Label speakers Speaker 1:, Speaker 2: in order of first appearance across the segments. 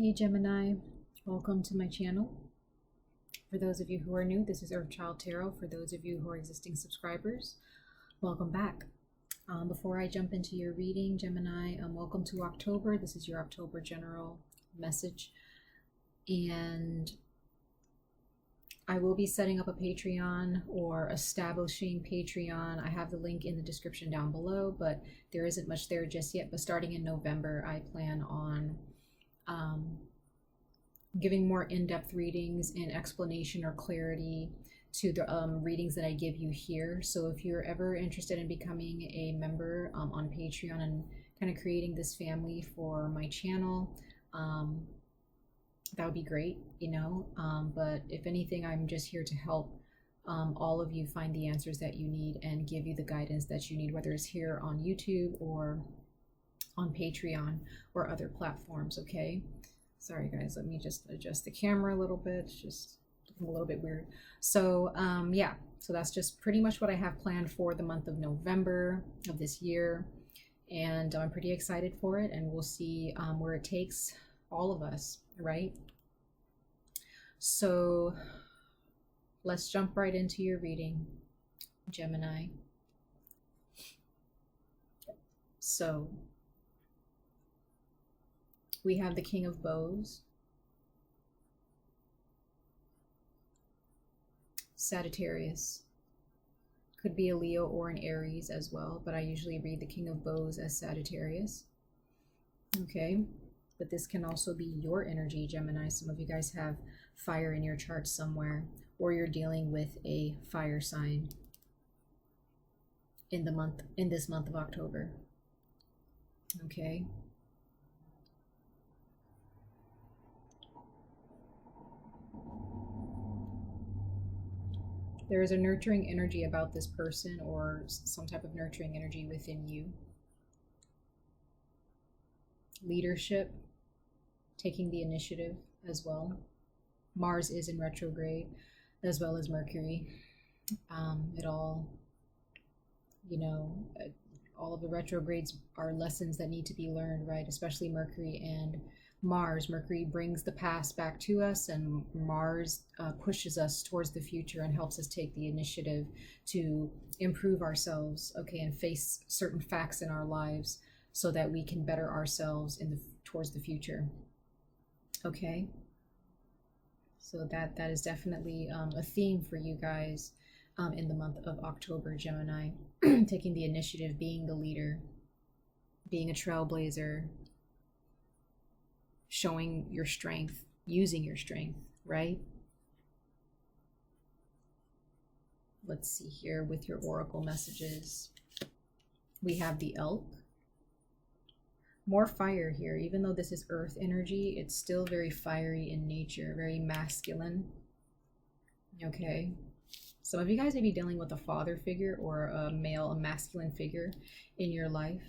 Speaker 1: Hey Gemini, welcome to my channel. For those of you who are new, this is 𝑍𝍊🍼 Tarot. For those of you who are existing subscribers, welcome back. Before I jump into your reading, Gemini, welcome to October. This is your October general message. And I will be setting up a Patreon or establishing Patreon. I have the link in the description down below, but there isn't much there just yet. But starting in November, I plan on giving more in-depth readings and explanation or clarity to the readings that I give you here. So if you're ever interested in becoming a member on Patreon and kind of creating this family for my channel, that would be great, you know. But if anything, I'm just here to help all of you find the answers that you need and give you the guidance that you need, whether it's here on YouTube or on Patreon or other platforms. Okay, sorry guys, let me just adjust the camera a little bit. It's just looking a little bit weird. So yeah, so that's just pretty much what I have planned for the month of November of this year, and I'm pretty excited for it, and we'll see where it takes all of us, right? So let's jump right into your reading, Gemini. So we have the King of Bows, Sagittarius. Could be a Leo or an Aries as well, but I usually read the King of Bows as Sagittarius. Okay, but this can also be your energy, Gemini. Some of you guys have fire in your chart somewhere, or you're dealing with a fire sign in this month of October. Okay. There is a nurturing energy about this person, or some type of nurturing energy within you. Leadership, taking the initiative as well. Mars is in retrograde, as well as Mercury. It all, you know, all of the retrogrades are lessons that need to be learned, right? Especially Mercury and Mars. Mercury brings the past back to us, and Mars pushes us towards the future and helps us take the initiative to improve ourselves, okay, and face certain facts in our lives so that we can better ourselves towards the future. Okay, so that is definitely a theme for you guys in the month of October, Gemini. Taking the initiative, being the leader, being a trailblazer, showing your strength, using your strength, right? Let's see here with your oracle messages. We have the elk. More fire here. Even though this is earth energy, it's still very fiery in nature, very masculine. Okay. Some of you guys may be dealing with a father figure or a masculine figure in your life.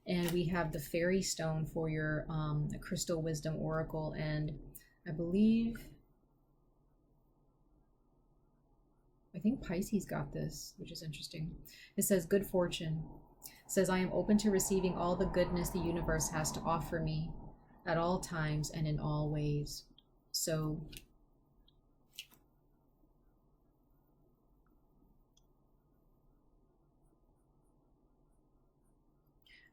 Speaker 1: And we have the fairy stone for your crystal wisdom oracle, and I think Pisces got this, which is interesting. It says good fortune. It says, I am open to receiving all the goodness the universe has to offer me at all times and in all ways. So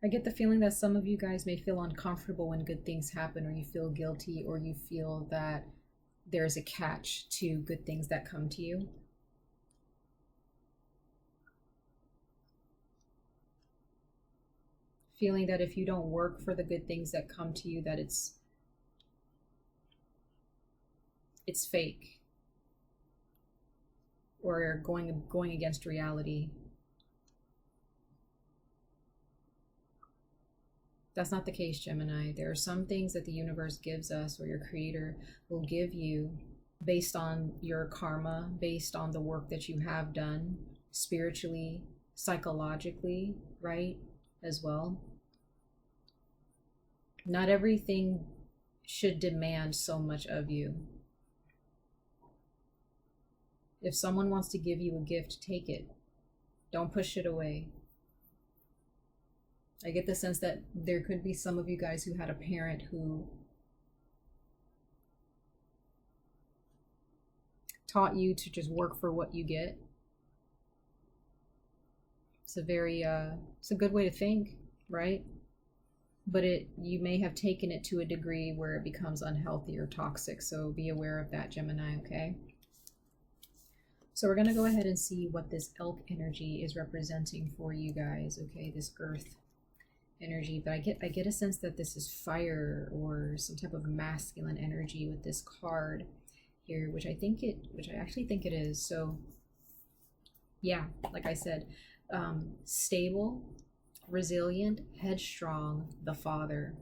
Speaker 1: I get the feeling that some of you guys may feel uncomfortable when good things happen, or you feel guilty, or you feel that there's a catch to good things that come to you. Feeling that if you don't work for the good things that come to you, that it's fake, or going against reality. That's not the case, Gemini. There are some things that the universe gives us, or your creator will give you, based on your karma, based on the work that you have done spiritually, psychologically, right, as well. Not everything should demand so much of you. If someone wants to give you a gift, take it. Don't push it away. I get the sense that there could be some of you guys who had a parent who taught you to just work for what you get. It's a very, it's a good way to think, right? But you may have taken it to a degree where it becomes unhealthy or toxic. So be aware of that, Gemini, okay? So we're going to go ahead and see what this elk energy is representing for you guys, okay? This earth energy. But I get a sense that this is fire or some type of masculine energy with this card here, which I actually think it is. So yeah, like I said, stable, resilient, headstrong, the father.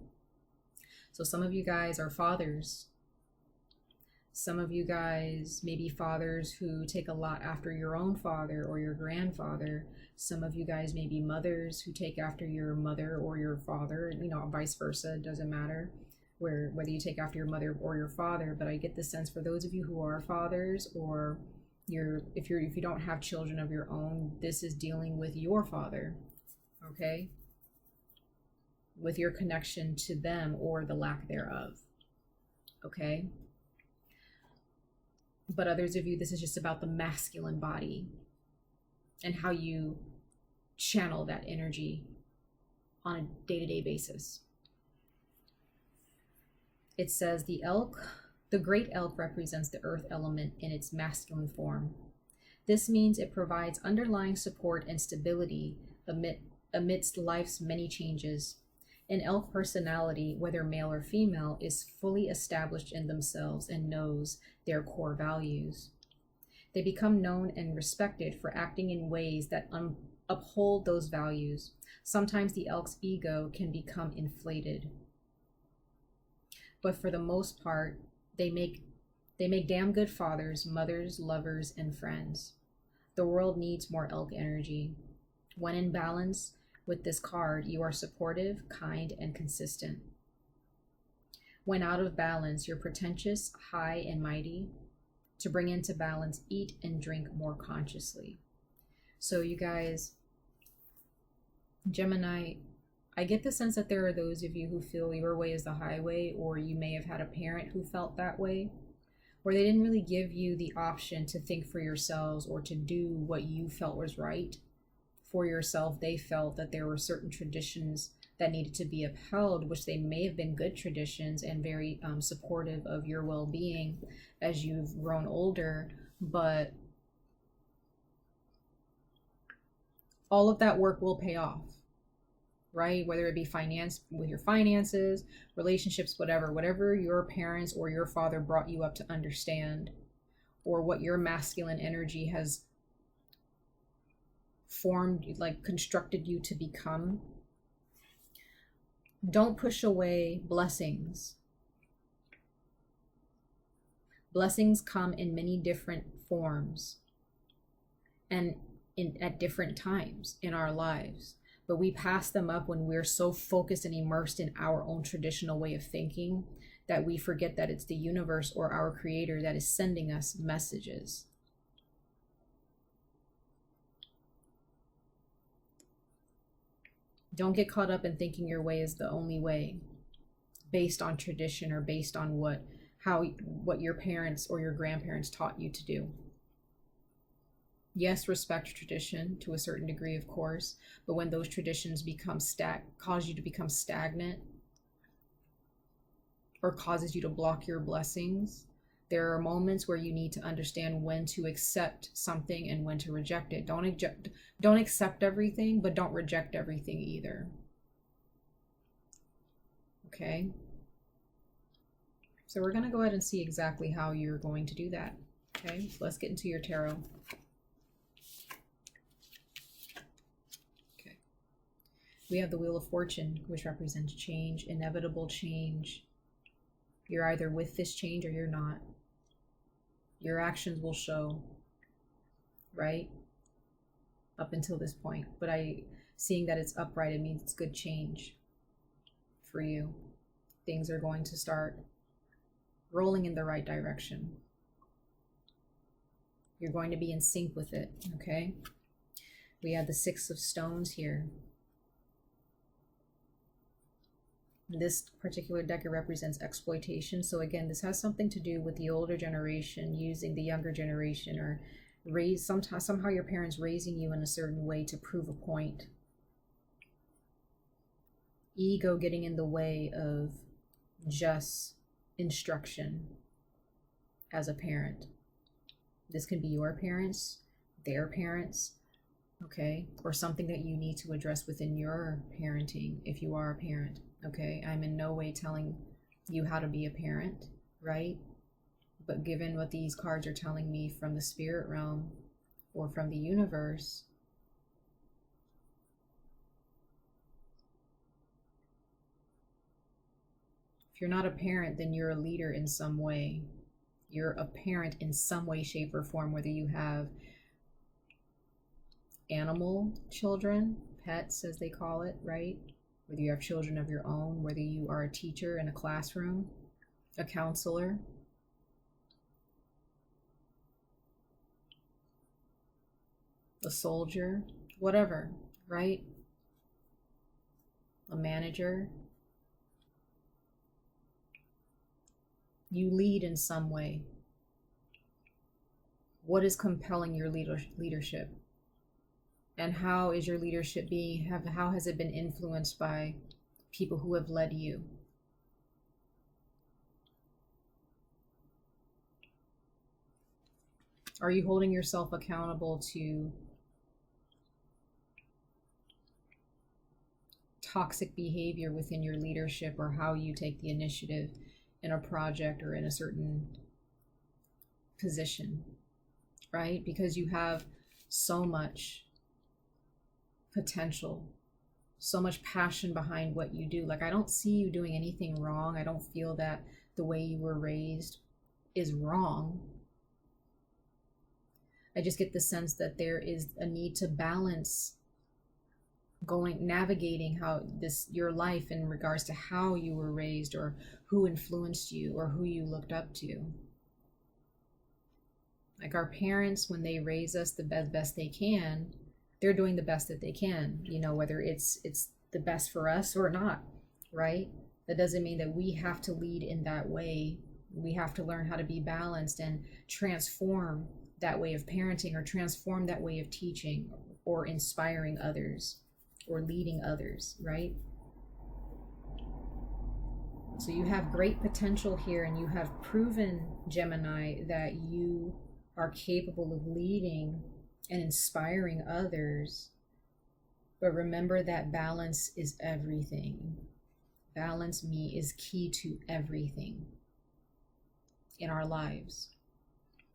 Speaker 1: So some of you guys are fathers. Some of you guys may be fathers who take a lot after your own father or your grandfather. Some of you guys may be mothers who take after your mother or your father, you know, vice versa. It doesn't matter whether you take after your mother or your father. But I get the sense for those of you who are fathers, or if you don't have children of your own, this is dealing with your father, okay? With your connection to them or the lack thereof, okay? But others of you, this is just about the masculine body and how you channel that energy on a day-to-day basis. It says the great elk represents the earth element in its masculine form. This means it provides underlying support and stability amidst life's many changes. An elk personality, whether male or female, is fully established in themselves and knows their core values. They become known and respected for acting in ways that uphold those values. Sometimes the elk's ego can become inflated, but for the most part, they make damn good fathers, mothers, lovers, and friends. The world needs more elk energy. When in balance with this card, you are supportive, kind, and consistent. When out of balance, you're pretentious, high, and mighty. To bring into balance, eat and drink more consciously. So you guys, Gemini, I get the sense that there are those of you who feel your way is the highway, or you may have had a parent who felt that way, where they didn't really give you the option to think for yourselves or to do what you felt was right for yourself. They felt that there were certain traditions that needed to be upheld, which they may have been good traditions and very supportive of your well-being as you've grown older, but all of that work will pay off, right? Whether it be with your finances, relationships, whatever your parents or your father brought you up to understand, or what your masculine energy has formed, like constructed you to become. Don't push away blessings. Blessings come in many different forms and at different times in our lives, but we pass them up when we're so focused and immersed in our own traditional way of thinking that we forget that it's the universe or our creator that is sending us messages. Don't get caught up in thinking your way is the only way based on tradition or based on what your parents or your grandparents taught you to do. Yes, respect tradition to a certain degree, of course, but when those traditions cause you to become stagnant or causes you to block your blessings, there are moments where you need to understand when to accept something and when to reject it. Don't accept everything, but don't reject everything either. Okay? So we're going to go ahead and see exactly how you're going to do that. Okay? So let's get into your tarot. Okay. We have the Wheel of Fortune, which represents change, inevitable change. You're either with this change or you're not. Your actions will show, right? Up until this point. But seeing that it's upright, it means it's good change for you. Things are going to start rolling in the right direction. You're going to be in sync with it, okay? We have the Six of Stones here. This particular deck, it represents exploitation. So again, this has something to do with the older generation using the younger generation, or somehow your parents raising you in a certain way to prove a point. Ego getting in the way of just instruction as a parent. This can be your parents, their parents, okay? Or something that you need to address within your parenting if you are a parent, okay? I'm in no way telling you how to be a parent, right? But given what these cards are telling me from the spirit realm or from the universe, if you're not a parent, then you're a leader in some way. You're a parent in some way, shape, or form, whether you have animal children, pets as they call it, right? Whether you have children of your own, whether you are a teacher in a classroom, a counselor, a soldier, whatever, right? A manager. You lead in some way. What is compelling your leadership? And how is your leadership how has it been influenced by people who have led you? Are you holding yourself accountable to toxic behavior within your leadership, or how you take the initiative in a project or in a certain position, right? Because you have so much potential, so much passion behind what you do. Like, I don't see you doing anything wrong. I don't feel that the way you were raised is wrong. I just get the sense that there is a need to balance navigating your life in regards to how you were raised, or who influenced you, or who you looked up to. Like, our parents, when they raise us the best they can, they're doing the best that they can, whether it's the best for us or not, right? That doesn't mean that we have to lead in that way. We have to learn how to be balanced and transform that way of parenting, or transform that way of teaching, or inspiring others, or leading others, right? So you have great potential here, and you have proven, Gemini, that you are capable of leading and inspiring others. But remember that balance is everything. Balance, is key to everything in our lives,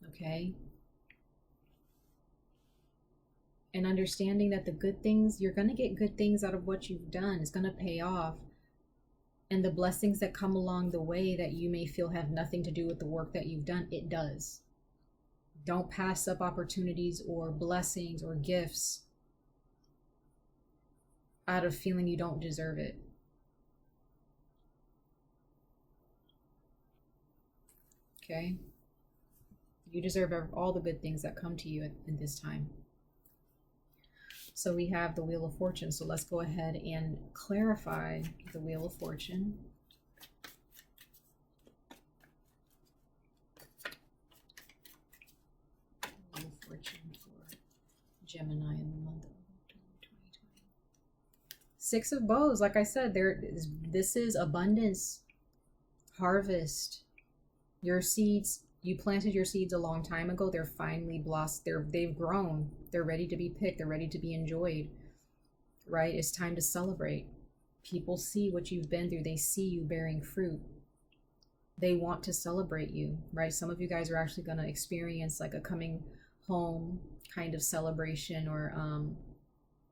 Speaker 1: okay? And understanding that the good things, you're going to get good things out of what you've done. It's going to pay off. And the blessings that come along the way that you may feel have nothing to do with the work that you've done, it does. Don't pass up opportunities or blessings or gifts out of feeling you don't deserve it. Okay? You deserve all the good things that come to you in this time. So we have the Wheel of Fortune. So let's go ahead and clarify the Wheel of Fortune. Wheel of Fortune for Gemini in the month of October 2020. Six of Bows. Like I said, this is abundance, harvest. Your seeds, you planted your seeds a long time ago. They're finally blossomed. They've grown. They're ready to be picked. They're ready to be enjoyed, right? It's time to celebrate. People see what you've been through. They see you bearing fruit. They want to celebrate you, right? Some of you guys are actually going to experience like a coming home kind of celebration, or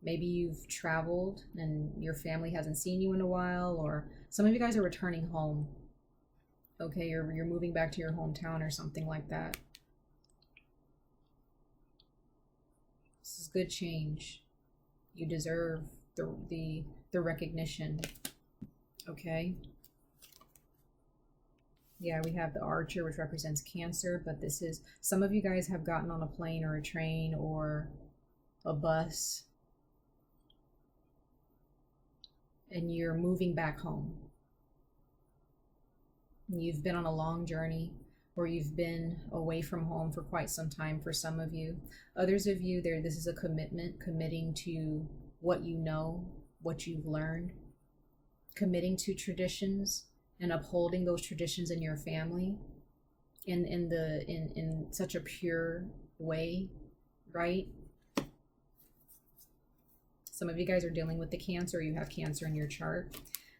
Speaker 1: maybe you've traveled and your family hasn't seen you in a while, or some of you guys are returning home. Okay, you're moving back to your hometown or something like that. This is good change. You deserve the recognition. Okay. Yeah, we have the Archer, which represents Cancer, but this is, some of you guys have gotten on a plane or a train or a bus, and you're moving back home. You've been on a long journey, or you've been away from home for quite some time for some of you. Others of you, this is a commitment, committing to what you know, what you've learned, committing to traditions and upholding those traditions in your family in such a pure way, right? Some of you guys are dealing with the Cancer. You have Cancer in your chart.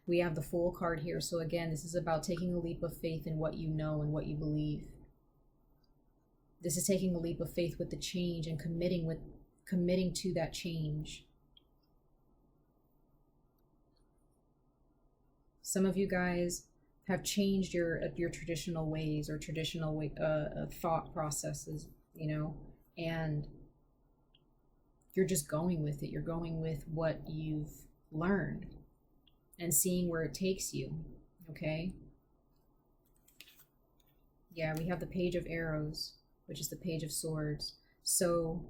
Speaker 1: We have the Fool card here. So again, this is about taking a leap of faith in what you know and what you believe. This is taking a leap of faith with the change and committing to that change. Some of you guys have changed your traditional ways or traditional thought processes, you know, and you're just going with it. You're going with what you've learned and seeing where it takes you, okay? Yeah, we have the Page of Arrows, which is the Page of Swords. So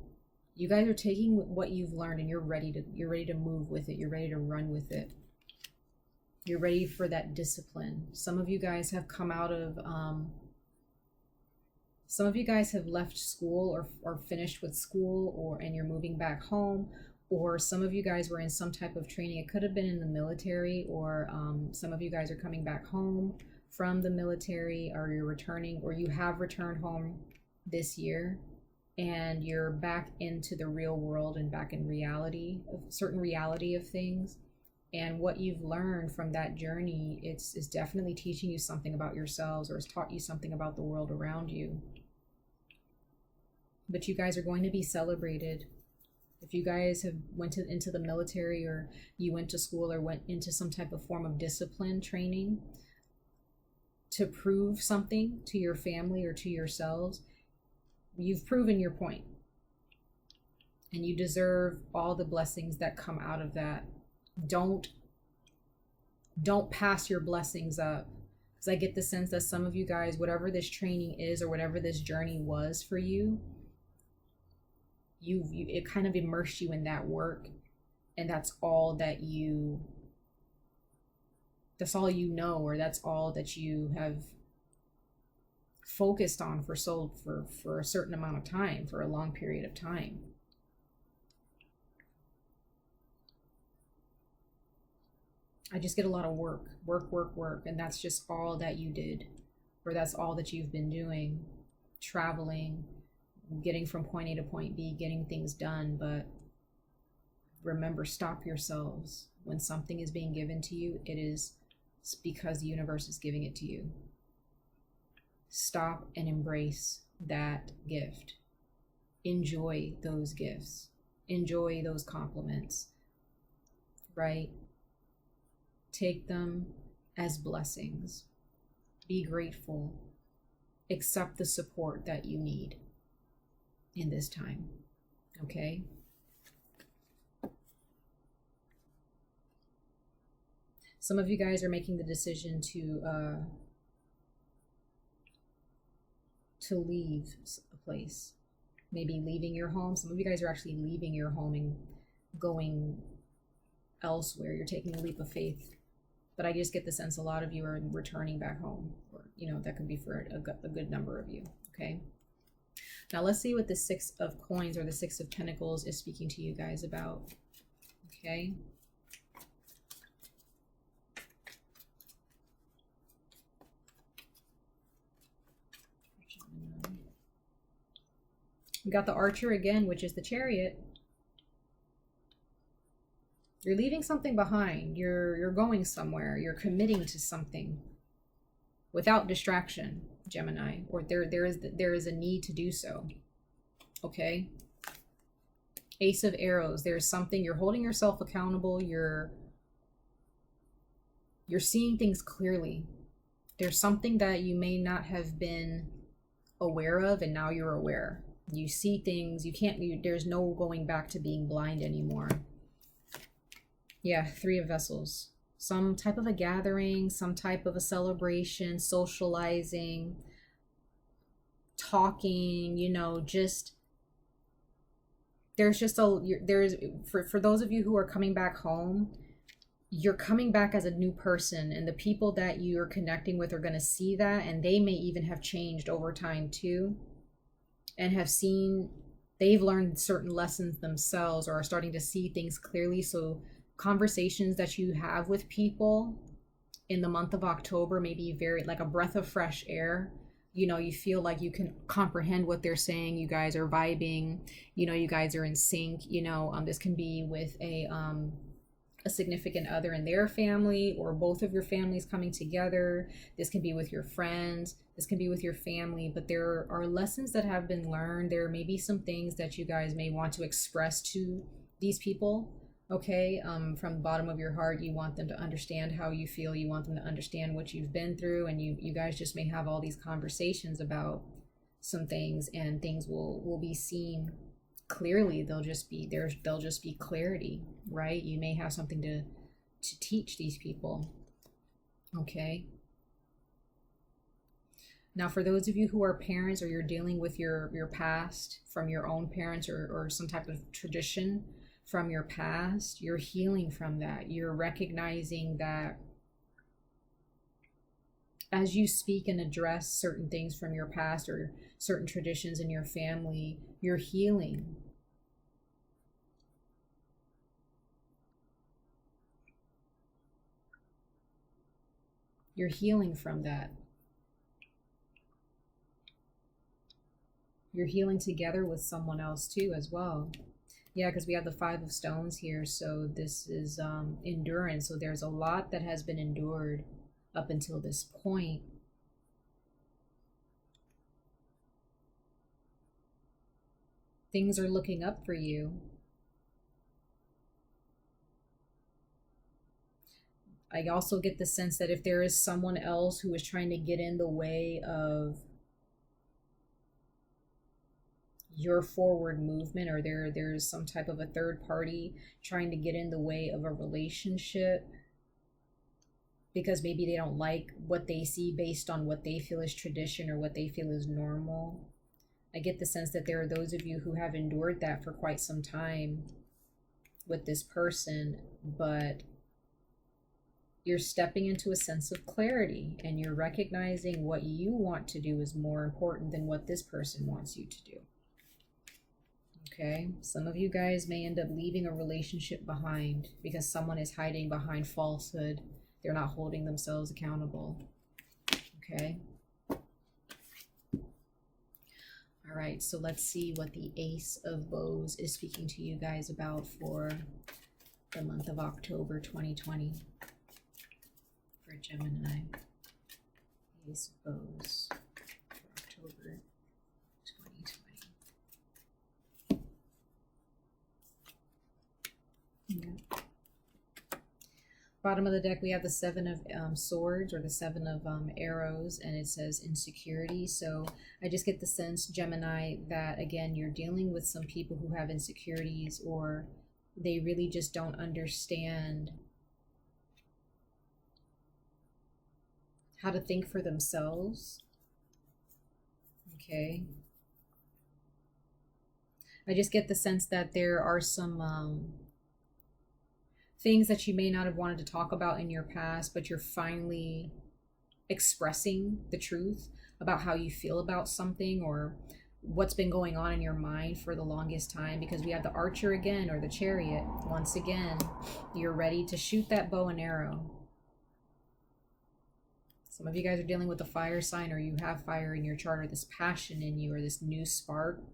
Speaker 1: you guys are taking what you've learned and you're ready to move with it. You're ready to run with it. You're ready for that discipline. Some of you guys have come out of, some of you guys have left school or finished with school, and you're moving back home, or some of you guys were in some type of training. It could have been in the military, or some of you guys are coming back home from the military, or you're returning, or you have returned home this year, and you're back into the real world and back in reality, a certain reality of things. And what you've learned from that journey, it's definitely teaching you something about yourselves, or it's taught you something about the world around you. But you guys are going to be celebrated. If you guys have into the military, or you went to school, or went into some type of form of discipline training to prove something to your family or to yourselves, you've proven your point. And you deserve all the blessings that come out of that. Don't pass your blessings up, because I get the sense that some of you guys, whatever this training is or whatever this journey was for you, it kind of immersed you in that work, and that's all you know, or that's all that you have focused on for a certain amount of time, for a long period of time. I just get a lot of work, and that's just all that you did, or that's all that you've been doing, traveling, getting from point A to point B, getting things done. But remember, stop yourselves. When something is being given to you, it is because the universe is giving it to you. Stop and embrace that gift. Enjoy those gifts. Enjoy those compliments, right? Take them as blessings. Be grateful. Accept the support that you need in this time, okay? Some of you guys are making the decision to leave a place. Maybe leaving your home. Some of you guys are actually leaving your home and going elsewhere. You're taking a leap of faith. But I just get the sense a lot of you are returning back home, or, you know, that could be for a good number of you, okay? Now let's see what the Six of Coins, or the Six of Pentacles, is speaking to you guys about, okay? We got the Archer again, which is the Chariot. You're leaving something behind. You're going somewhere. You're committing to something without distraction, Gemini, or there is a need to do so. Okay? Ace of Arrows. There's something, you're holding yourself accountable. You're seeing things clearly. There's something that you may not have been aware of, and now you're aware. You see things. There's no going back to being blind anymore. Yeah, Three of Vessels. Some type of a gathering, some type of a celebration, socializing, talking, you know, just, for those of you who are coming back home, you're coming back as a new person, and the people that you're connecting with are going to see that, and they may even have changed over time too, and have seen, they've learned certain lessons themselves, or are starting to see things clearly. So conversations that you have with people in the month of October may be very like a breath of fresh air. You know, you feel like you can comprehend what they're saying. You guys are vibing, you know, you guys are in sync. You know, this can be with a significant other in their family, or both of your families coming together. This can be with your friends, this can be with your family, but there are lessons that have been learned. There may be some things that you guys may want to express to these people. Okay, from the bottom of your heart, you want them to understand how you feel. You want them to understand what you've been through, and you guys just may have all these conversations about some things, and things will be seen clearly. They'll just be there. They'll just be clarity, right? You may have something to teach these people. Okay. Now, for those of you who are parents, or you're dealing with your past from your own parents, or some type of tradition from your past, you're healing from that. You're recognizing that as you speak and address certain things from your past, or certain traditions in your family, you're healing. You're healing from that. You're healing together with someone else too as well. Yeah, because we have the 5 of Stones here. So this is endurance. So there's a lot that has been endured up until this point. Things are looking up for you. I also get the sense that if there is someone else who is trying to get in the way of your forward movement, or there's some type of a third party trying to get in the way of a relationship, because maybe they don't like what they see based on what they feel is tradition, or what they feel is normal. I get the sense that there are those of you who have endured that for quite some time with this person, but you're stepping into a sense of clarity, and you're recognizing what you want to do is more important than what this person wants you to do. Okay, some of you guys may end up leaving a relationship behind because someone is hiding behind falsehood. They're not holding themselves accountable. Okay. All right, so let's see what the Ace of Bows is speaking to you guys about for the month of October 2020 for Gemini. Ace of Bows for October 2020. Yeah. Bottom of the deck, we have the 7 of Swords, or the 7 of Arrows, and it says insecurity. So I just get the sense, Gemini, that again, you're dealing with some people who have insecurities, or they really just don't understand how to think for themselves. Okay. I just get the sense that there are some things that you may not have wanted to talk about in your past, but you're finally expressing the truth about how you feel about something, or what's been going on in your mind for the longest time. Because we have the Archer again, or the Chariot. Once again, you're ready to shoot that bow and arrow. Some of you guys are dealing with a fire sign, or you have fire in your chart, or this passion in you, or this new spark.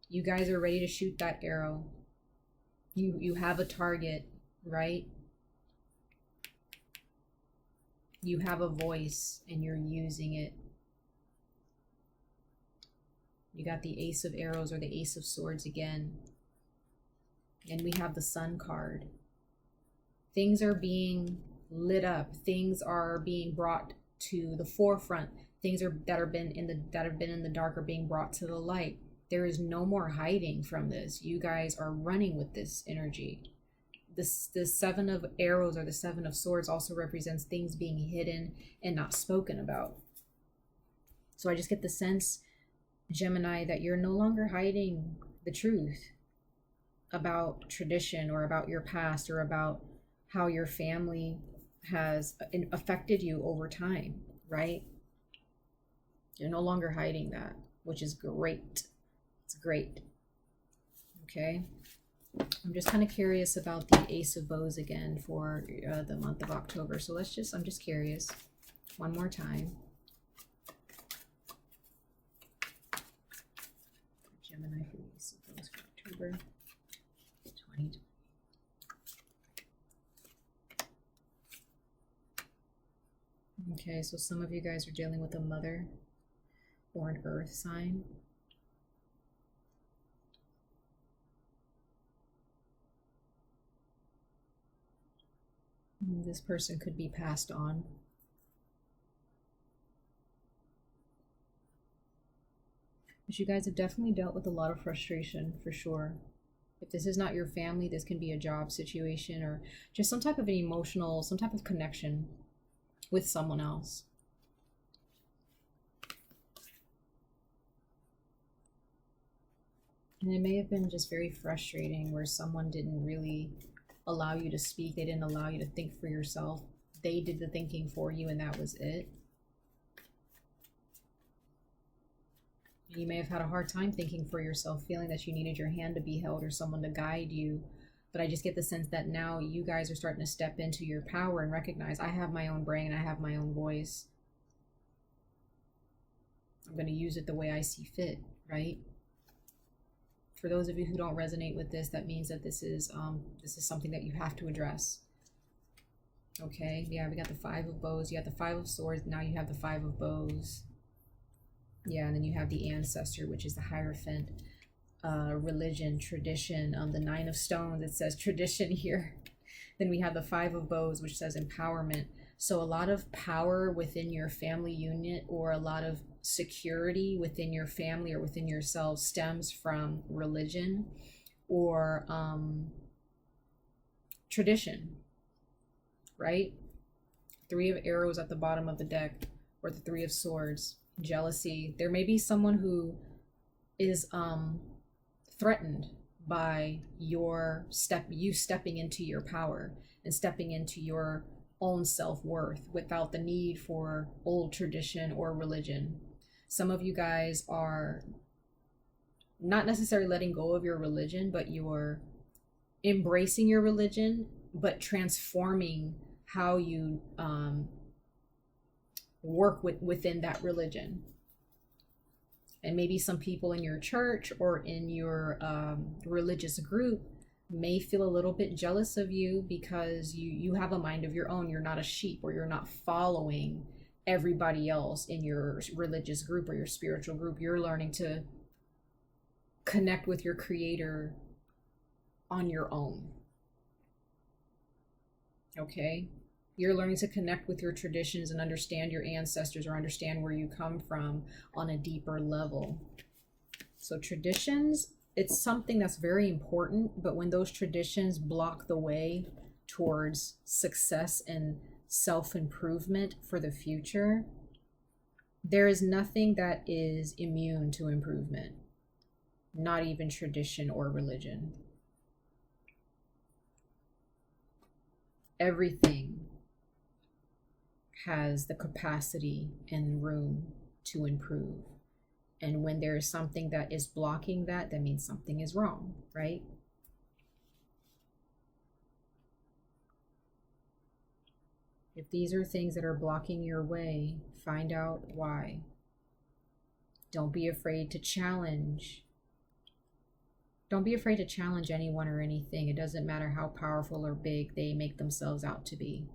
Speaker 1: You guys are ready to shoot that arrow. You have a target, right? You have a voice and you're using it. You got the Ace of Arrows, or the Ace of Swords again. And we have the Sun card. Things are being lit up. Things are being brought to the forefront. Things that have been in the dark are being brought to the light. There is no more hiding from this. You guys are running with this energy. The 7 of Arrows, or the 7 of Swords, also represents things being hidden and not spoken about. So I just get the sense, Gemini, that you're no longer hiding the truth about tradition, or about your past, or about how your family has affected you over time, right? You're no longer hiding that, which is great. It's great. Okay. I'm just kind of curious about the Ace of Bows again for the month of October. So I'm just curious. One more time. Gemini for the Ace of Bows for October 2020. Okay, so some of you guys are dealing with a mother or an earth sign. This person could be passed on. But you guys have definitely dealt with a lot of frustration, for sure. If this is not your family, this can be a job situation or just some type of an emotional, some type of connection with someone else. And it may have been just very frustrating where someone didn't really allow you to speak. They didn't allow you to think for yourself. They did the thinking for you and that was it. You may have had a hard time thinking for yourself, feeling that you needed your hand to be held or someone to guide you. But I just get the sense that now you guys are starting to step into your power and recognize, I have my own brain, I have my own voice. I'm going to use it the way I see fit, right? For those of you who don't resonate with this, that means that this is something that you have to address. Okay, yeah, we got the Five of Bows, you got the Five of Swords, now you have the Five of Bows. Yeah, and then you have the Ancestor, which is the Hierophant, religion, tradition, the Nine of Stones, it says tradition here. Then we have the Five of Bows, which says empowerment. So a lot of power within your family unit or a lot of security within your family or within yourself stems from religion or tradition, right? Three of Arrows at the bottom of the deck, or the Three of Swords. Jealousy. There may be someone who is threatened by you stepping into your power and stepping into your own self-worth without the need for old tradition or religion. Some of you guys are not necessarily letting go of your religion, but you're embracing your religion, but transforming how you work within that religion. And maybe some people in your church or in your religious group may feel a little bit jealous of you because you have a mind of your own. You're not a sheep, or you're not following everybody else in your religious group or your spiritual group. You're learning to connect with your Creator on your own. Okay? You're learning to connect with your traditions and understand your ancestors or understand where you come from on a deeper level. So traditions, it's something that's very important, but when those traditions block the way towards success and self-improvement for the future, there is nothing that is immune to improvement, not even tradition or religion. Everything has the capacity and room to improve. And when there is something that is blocking that, that means something is wrong, right? If these are things that are blocking your way, find out why. Don't be afraid to challenge. Don't be afraid to challenge anyone or anything. It doesn't matter how powerful or big they make themselves out to be.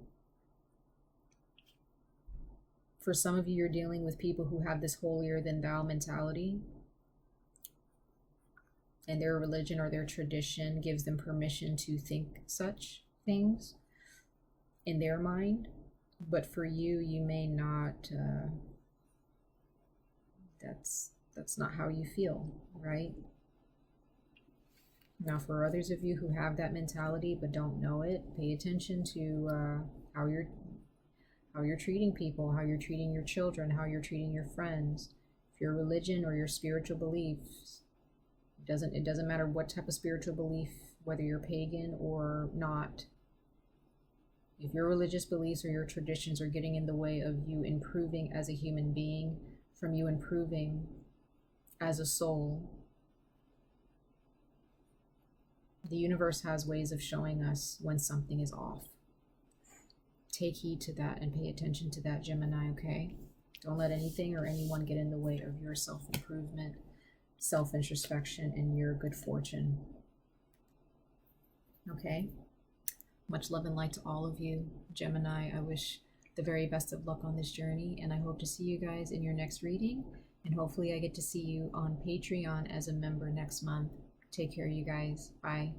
Speaker 1: For some of you, you're dealing with people who have this holier than thou mentality, and their religion or their tradition gives them permission to think such things in their mind. But for you, you may not, that's not how you feel, right? Now, for others of you who have that mentality but don't know it, pay attention to how you're treating people, how you're treating your children, how you're treating your friends. If your religion or your spiritual beliefs, it doesn't matter what type of spiritual belief, whether you're pagan or not, If your religious beliefs or your traditions are getting in the way of you improving as a human being, from you improving as a soul, the universe has ways of showing us when something is off. Take heed to that and pay attention to that, Gemini, okay? Don't let anything or anyone get in the way of your self-improvement, self-introspection, and your good fortune. Okay? Much love and light to all of you. Gemini, I wish the very best of luck on this journey, and I hope to see you guys in your next reading, and hopefully I get to see you on Patreon as a member next month. Take care, you guys. Bye.